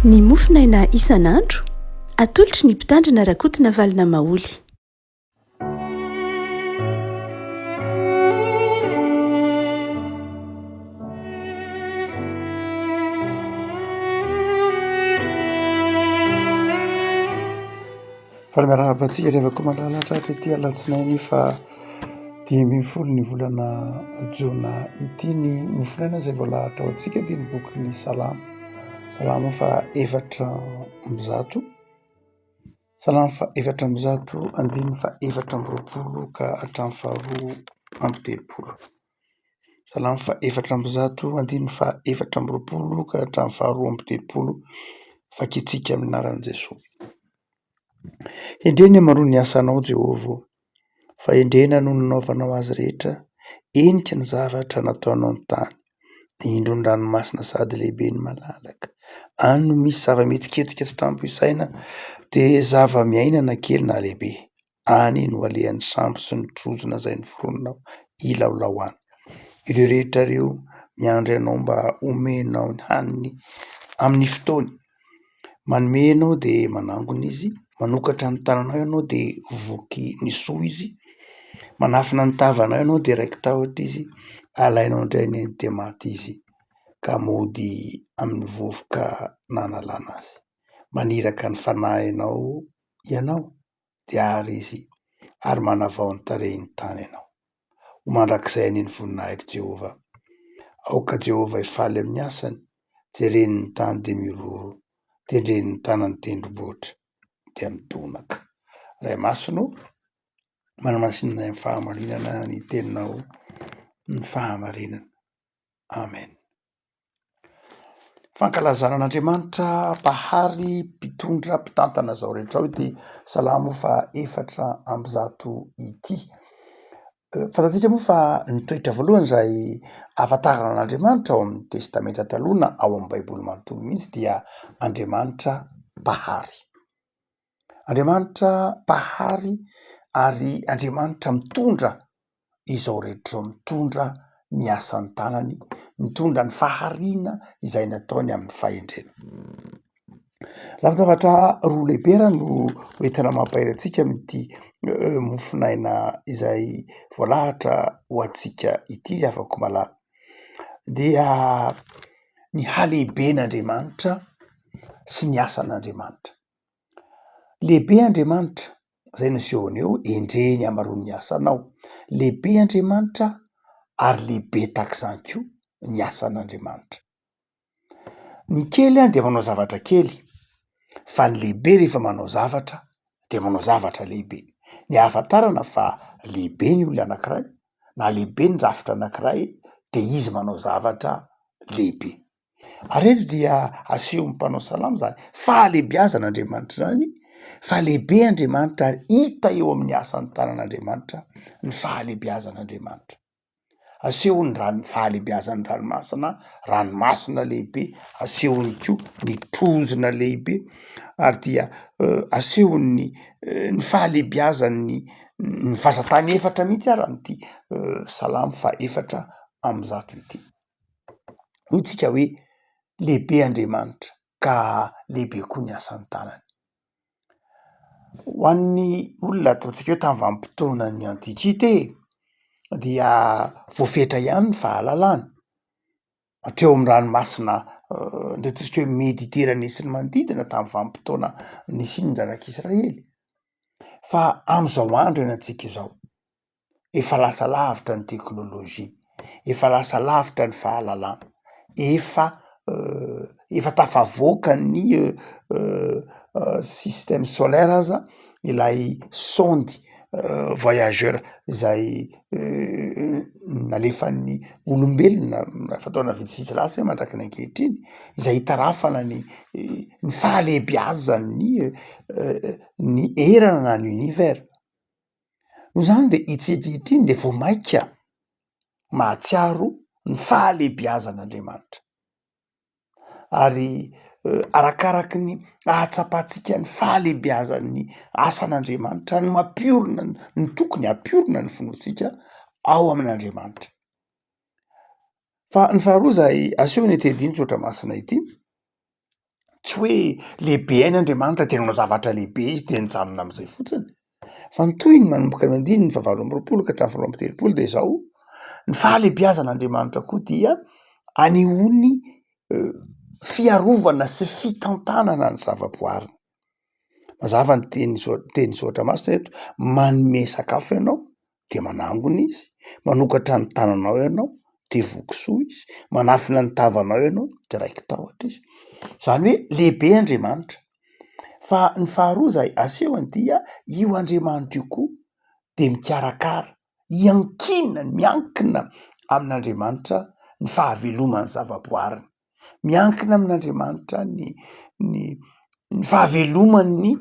Ny mofinaina isan'andro atolotry ny mpitandrina rakotina valina maoly. Fa miarahabantsika revako malalatra tetỳ alatsinainy fa 10 ny volana Jona ity ny mofinaina izay voalahatra ao antsika dia ny bokin'ny Salamo fa 400 Salamo fa 400 andiny fa 420 ka hatramin'ny faharoa amby telopolo. Salamo fa 400 andiny fa 420 ka hatramin'ny faharoa amby telopolo fakitsika amin'ny anaran'i Jesosy. Endreny amaroa ny asanao Jehovah, fa endrena no nanaovanao azy rehetra, enika ny zavatra nataonao ny tany. Indro ny ranomasina sady lehibe ny malalaka. Any no misy zava-mihetsiketsika tsy tampoisaina, dia zava-miainana kely na lehibe. Any no alehan'ny sambo sy ny trozona izay noforononao ilaolao any. Ireo rehetra ireo miandry anao mba omenao ny haniny amin'ny fotoany. Manomenao dia manangona izy, manokatra ny tananao ianao dia voky ny soa izy, manafina ny tavanao ianao dia raiky tahotra izy, alainao indray ny dia maty izy, ka mody amin'ny vovoka nanalana azy. Maniraka ny fanahinao ianao dia ary izy, ary manavao ny tarehiny tany ianao. Ho mandrakizay ny voninahitra Jehovah. Aoka Jehovah hifaly amin'ny asany, jereny ny tany dia miroro, tendreny ny tanany tendrombohitra dia midonaka. Ray masino, manamasinina ny fahamarinana ny teninao, ny fahamarinana. Amen. Fankalazana an'Andriamanitra mpahary mpitondra mpitantana zao rehetra ao ity Salamo fa 400 ity. Fantatsika moa fa ny toetra voalohany izay ahafantarana an'Andriamanitra ao amin'ny testamenta taloha na ao amin'ny baiboly manontolo mihitsy dia Andriamanitra mpahary. Andriamanitra mpahary ary Andriamanitra mitondra izao rehetra, mitondra ny asan'ny tanany, mitondra ny fahariana izay nataony amin'ny fahendrena. Lafy-javatra roa lehibe raha no hoentina mampahery-antsika amin'ity mofinaina izay voalahatra ho antsika ity afaka malala. Dia ny halehiben'Andriamanitra sy ny asan'Andriamanitra. Lehibe Andriamanitra, izay nisehony eo, endreny amaroa ny asanao. Lehibe Andriamanitra ary lehibe takizany koa ny asan'Andriamanitra. Ny kely dia manao zavatra kely, fa ny lehibe rehefa manao zavatra dia manao zavatra lehibe. Ny ahafantarana fa lehibe ny olona anankiray, na lehibe ny rafitra anankiray, dia izy manao zavatra lehibe. Ary eto dia asehon'ny mpanao salamo zany, fahalehibiazan'Andriamanitra zany, fa lehibe Andriamanitra ary hita eo amin'ny asan'ny tanan'Andriamanitra ny fahalehibiazan'Andriamanitra. Asehony fahalehibiazan'ny ranomasina lehibe, asehony koa ny trozona lehibe, ary dia asehony ny fahalehibiazan'ny ny fahazantany efatra mihitsy ara n'ity Salamo fa 400 ity. Hoy tsika hoe lehibe Andriamanitra ka lehibe koa ny asan'ny tanany. Ho an'ny olona ataontsika hoe tamin'ny vanim-potoanan'ny antikite dia voafetra ihany ny fahalalana. Hatreo amin'ny ranomasina ataontsika hoe Mediterane sy ny manodidina tamin'ny vanim-potoana nisian'ny zanak'Israely. Fa amin'izao andro ianantsika izao, efa lasa lavitra ny teknôlôjia, efa lasa lavitra ny fahalalana, efa tafavoaka ny système solaire aza, ilay sondy voyageur izay nalefan'ny olombelona fotoana vitsivitsy lasa mandrakiny ankehitriny, izay hitarafana ny fahalehibiazan'ny ny erana na ny univers. Noho izany dia itsika ankehitriny dia vao maika mahatsiaro ny fahalehibiazan'Andriamanitra. Ary arakaraky ny ahatsapantsika ny fahalehibiazan'ny asan'Andriamanitra ny mampiorina ny tokony hampiorina ny finoantsika ao amin'Andriamanitra. Fa ny faharoa izay asehony ety Andiny tsotra masina ity tsy hoe lehibe ain'Andriamanitra de nanao zavatra lehibe izy de nijanona am'izay fotsiny fa ny tohiny manomboka ny andiny ny fahavalo amby roapolo ka hatramin'ny valo amby telopolo de zao ny fahalebiazan'Andriamanitra koa dia anehoany fiarovana sy fitantanana ny zavaboary. Mazava ny teny zoatra masina eto, manome sakafo ianao de manangona izy, manokatra ny tananao ianao de vokisoa izy, manafina ny tavanao ianao de raiky tahotra izy. Zany hoe lehibe Andriamanitra. Fa ny faharoa zay asehony dia io Andriamanitra io koa de mikarakara, iankinana, miankina amin'Andriamanitra ny fahaveloman'ny zavaboariny, miankina amin'Andriamanitra ny fahavelomany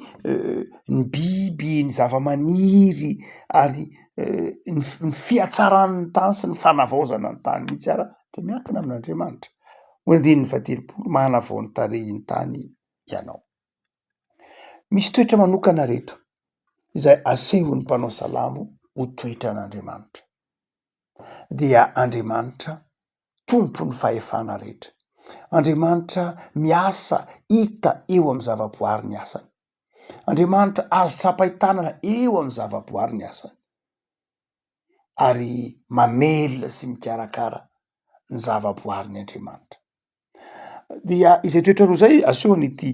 ny biby, ny zavamaniry ary ny fiatsaran'ny tany sy ny fanavaozana ny tany mihitsy ara de miankina amin'Andriamanitra. Ho andininy fahatelopolo, manavao ny tarehiny tany ianao. Misy toetra manokana reto izay asehon'ny mpanao salamo ho toetran'Andriamanitra. Dia Andriamanitra tompo ny fahefana rehetra. Andriamanitra miasa hita eo amin'ny zavaboary ny asany. Andriamanitra azo tsapahi-tanana eo amin'ny zavaboary ny asany. Ary mamelona sy mikarakara ny zavaboary ny Andriamanitra. Dia izay toetra roa zay asehony ity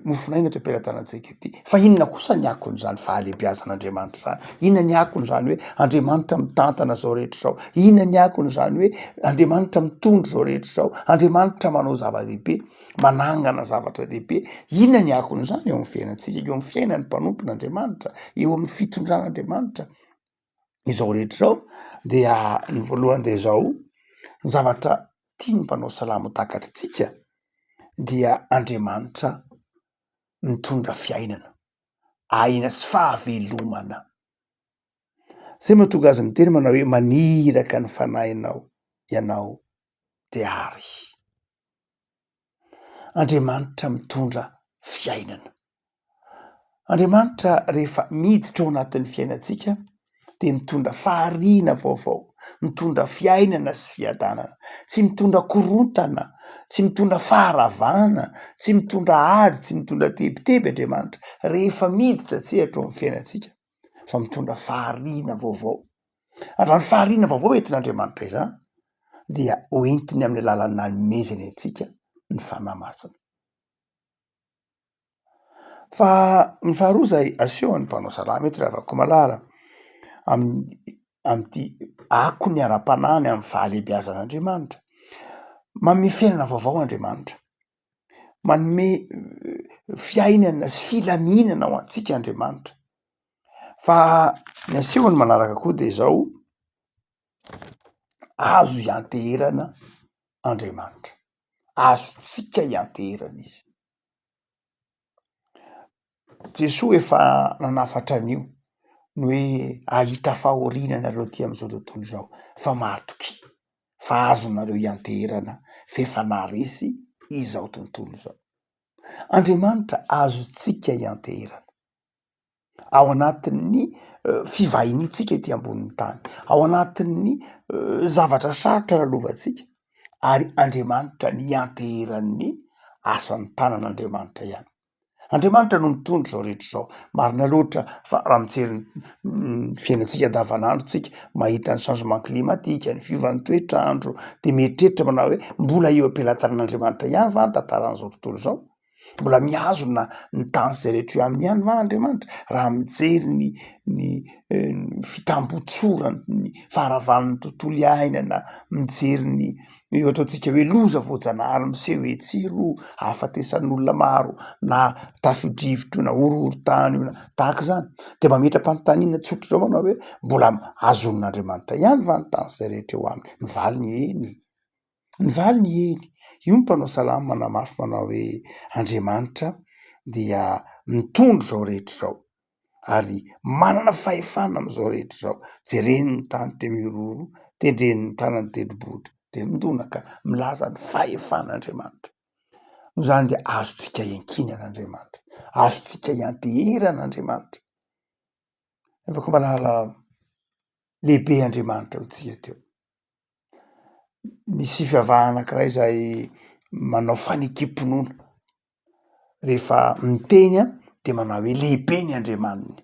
mofonaina teo am-pelatanantsika ity. Fa inona kosa ny akon'izany fahalebiazan'Andriamanitra zany? Inona ny akon'izany hoe Andriamanitra mitantana zao rehetra zao? Inona ny akon'izany hoe Andriamanitra mitondro zao rehetra zao? Andriamanitra manao zava-dehibe, manangana zavatra lehibe. Inona ny akon'izany eo amin'ny fiainantsika, eo amin'ny fiainan'ny mpanompon'Andriamanitra, eo amin'ny fitondran'Andriamanitra? Izao rehetra zao dia ny voalohany de zao, ny zavatra tiany mpanao salamo takatritsika dia Andriamanitra mitondra fiainana, aina sy fahavelomana. Zay mahatonga azy miteny manao hoe maniraka ny fanahinao ianao de ary. Andriamanitra mitondra fiainana. Andriamanitra rehefa miditra ao anatin'ny fiainantsika de mitondra fahariana vaovao, mitondra fiainana sy fiadanana, tsy mitondra korontana, tsy mitondra faharavana, tsy mitondra ady, tsy mitondra tebiteby Andriamanitra rehefa miditra tsehatra ao amin'ny fiainantsika, fa mitondra fahariana vaovao. Ary raha ny fahariana vaovao entin'Andriamanitra izany dia hoentiny amin'ny alalan'ny nanomezany antsika ny fanahy masina. Fa ny faharoa zay asehon'ny mpanao salamo eto ravako malara am'ty akony ara-panahiny amin'ny fahalebiazan'Andriamanitra. Manome fiainana vaovao Andriamanitra, manome fiainana sy filaminana ho antsika Andriamanitra. Fa ny asehony manaraka koa de zao, azo ianteherana Andriamanitra, azotsika ianteherana izy. Jesoa efa nanafatra an'io ny hoe ahita fahoriana nareo ty am'izao tontolo zao, fa matoky, fa azonareo ianteherana fefa naresy izao tontolo zao. Andriamanitra azotsika ianteherana ao anatin'ny fivahiniantsika ety ambonin'ny tany, ao anatin'ny zavatra sarotra lalovantsika, ary Andriamanitra ny ianteheran'ny asan'ny tanan'Andriamanitra ihany. Andriamanitra no mitondro zao rehetra zao. Marina loatra fa raha mijery ny fiainantsika andavanandro tsika mahita ny changement climatique, ny fiovan'ny toetrandro de mieritreritra manao hoe mbola eo am-pelatanan'Andriamanitra ihany va ny tantaran'izao tontolo zao? Mbola miazona ny tany zay rehetra eo aminy ihany va Andriamanitra? Raha mijery ny fitambotsorany, ny faharavan'ny tontolo iainana, mijery ny eo ataontsika hoe loza voajanahary miseho etsiro, ahafatesan'olona maro na tafio-drivotra io na horohoro-tany io na tahaka zany, de mametra-panontaniana tsotra zao manao hoe mbola azon'Andriamanitra ihany va ny tany zay rehetra eo aminy? Ny valiny eny, ny valiny eny. Io ny mpanao salamo manamafy manao hoe Andriamanitra dia mitondro zao rehetra zao ary manana fahefana am'izao rehetra zao. Jereny ny tany de miroro, tendreny ny tanany tendrombohitra de mindona ka milaza ny fahefan'Andriamanitra. No zany de azotsika iankinan'Andriamanitra, azotsika ianteheran'Andriamanitra. Afaka malala lehibe Andriamanitra ho tsika teo. Misy fivavahana anankiray zay manao fanekam-ponoana rehefa miteny de manao hoe lehibe ny Andriamaniny.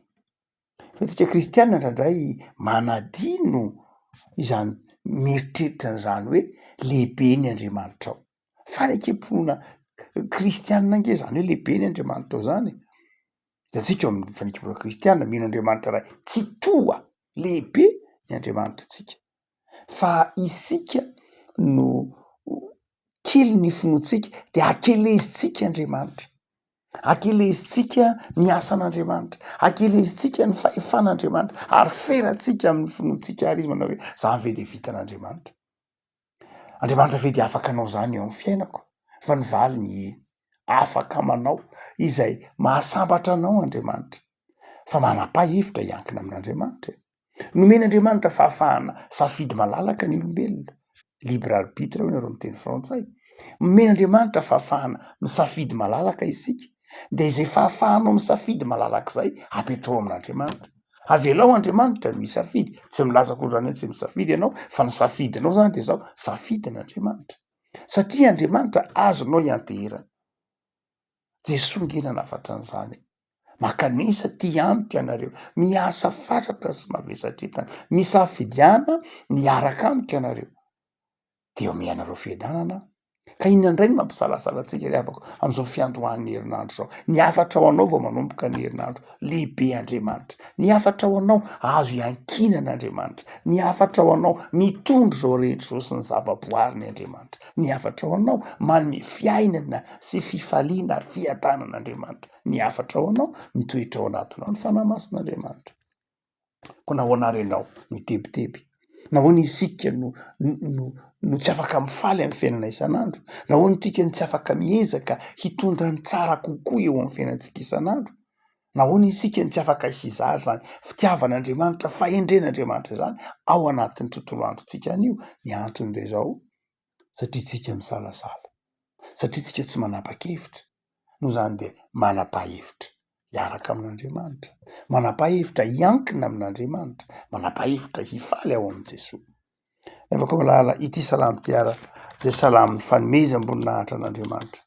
Fa tsika kristianina indraindray manadino izany mieritreritra n'izany hoe lehibe ny Andriamanitra ao. Fanekam-pona kristianina nge zany hoe lehibe ny Andriamanitra ao zany. De atsika amin'ny fanekam-pona kristianina mino Andriamanitra ray tsy toa lehibe ny Andriamanitra tsika. Fa isika no kely ny finoantsika de akelezintsika Andriamanitra. Akelezintsika ny asan'Andriamanitra, akelezintsika ny fahefan'Andriamanitra ary ferantsika amin'ny finoantsika ary izy manao hoe za ve de vitan'Andriamanitra. Andriamanitra ve de afaka anao zany eo amin'ny fiainako? Fa ny valiny afaka manao izay mahasambatra anao Andriamanitra. Fa manapa-hevitra iankina amin'Andriamanitra. Nomen'Andriamanitra fahafahana safidy malalaka ny olombelona. Libre arbitre hoy nareo amin'ny teny frantsay. Nomen'Andriamanitra fahafahana misafidy malalaka isika. De izay fahafahanao misafidy malalaka izay apetrao amin'Andriamanitra. Avelao Andriamanitra no misafidy, tsy milaza koa zany hoe tsy misafidy ianao, fa ny safidinao zany de zao safidin'Andriamanitra. Satria Andriamanitra azonao ianteherana. Jesosy ngena nafatra an'izany. Makanisa ty amiko ianareo, miasa fatratra sy mavesatretana, misafidiana miaraka amiko ianareo. De eo mianareo fiadanana. Ka inona indray ny mampisalasalatsika ry havako am'izao fiandohan'ny herinandro zao. Ny afatra ho anao vao manomboka ny herinandro, lehibe Andriamanitra. Ny afatra ho anao azo iankinan'Andriamanitra. Ny afatra ho anao mitondro zao rehetra zao sy ny zavaboarin'ny Andriamanitra. Ny afatra ho anao manome fiainana sy fifaliana ary fiadanan'Andriamanitra. Ny afatra ho anao mitoetra ao anatinao ny fanahy mason'Andriamanitra. Ko nahoana ary ianao mitebiteby? Nahoana isika no tsy afaka mifaly amin'ny fiainana isan'andro? Nahoana tika tsy afaka miezaka hitondra ny tsara kokoa eo amin'ny fiainantsika isan'andro? Nahoana isika tsy afaka hizara zany fitiavan'Andriamanitra, fahendren'Andriamanitra zany ao anatin'ny tontolo androntsika anio? Ny antony de zao, satria tsika misalasala, satria tsika tsy manapa-kevitra. Noho zany de manapa-hevitra hiaraka amin'Andriamanitra, manapa-hevitra hiankina amin'Andriamanitra, manapa-hevitra hifaly ao amin' Jesosy. Afaka malala ity salamy ty ara, zay salamy fanomeza ambony nahatra an'Andriamanitra.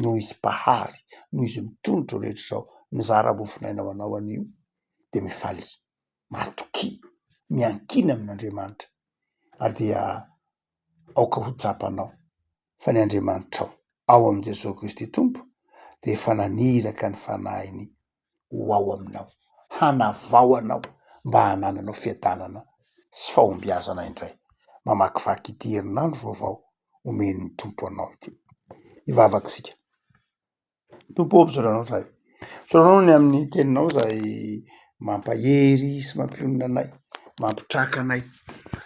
Noho izy mpahary, noho izy mitondro rehetra zao ny zara-bofinainao anao anio, de mifaly, matoky, miankina amin'Andriamanitra. Ary dia aoka ho tsapanao fa ny Andriamanitra ao amin' Jesosy Kristy Tompo de efa naniraka ny fanahiny ho ao aminao, hanavao anao mba hanananao fiadanana sy fahombiazana indray. Mamakivaky ity herinandro vaovao omeny Tompo anao ity. Ivavaka sika. Tompo ampisaoranao zay. Saoranao ny amin'ny teninao zay mampahery sy mampionona anay, mampitraka anay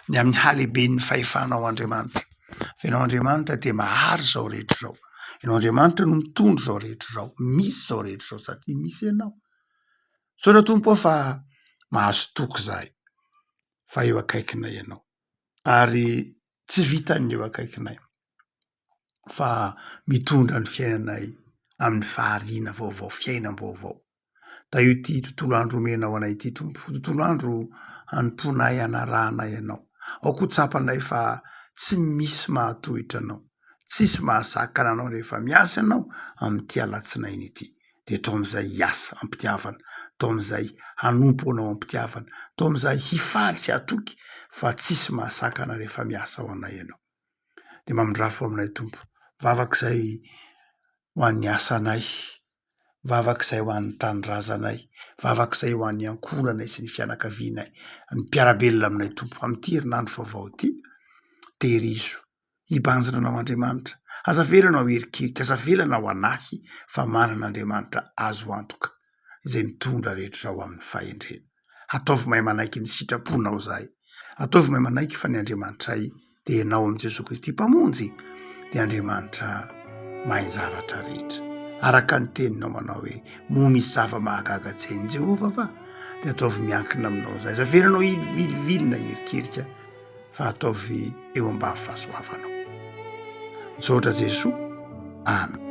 ny amin'ny halehiben'ny fahefanao Andriamanitra. Fa ianao Andriamanitra de mahary zao rehetra zao. Ianao Andriamanitra no mitondro zao rehetra zao, misy zao rehetra zao satria misy ianao. Saora Tompo fa mahazo toky zahay fa eo akaikinay ianao. Ary tsy vitan'ny eo akaikinay fa mitondra ny fiainanay amin'ny fahariana vaovao, fiainam-baovao. Da io ty tontolo andro omenao anay ity Tompo, tontolo andro hanomponay anarahanay ianao. Ao koa tsapanay fa tsy misy mahatohitra anao, tsisy mahazaka anao rehefa miasa ianao amin'ity alatsinainy ity. De tao am'izay hiasa ampitiavana, tao am'izay hanompo anao ampitiavana, tao am'izay hifaly sy hatoky fa tsisy mahazaka anao rehefa miasa ao anay ianao. De mamindrafo aminay Tompo, vavak'izay ho an'ny asanay, vavak'izay ho an'ny tanindrazanay, vavak'izay ho an'ny ankoranay sy ny fianakavianay, ny mpiarabelona aminay Tompo amin'ity herinandro vaovao ity. Terizo, hibanjina anao Andriamanitra, aza velana ao erikeriky, aza velana ao anahy fa manan'Andriamanitra azo antoka izay mitondra rehetra ao amin'ny fahendrena. Ataovy mahay manaiky ny sitraponao zahay, ataovy mahay manaiky fa ny Andriamanitray de ianao amin'i Jesosy Kristy mpamonjy, de Andriamanitra mahay zavatra rehetra. Araka ny teninao manao hoe moa misy zava-mahagaga tsain'i Jehova va, de ataovy miankina aminao zahay, aza velanao vilina erikerika fa ataovy eo ambany fahasoavanao. Misaotra Jesosy. Amen.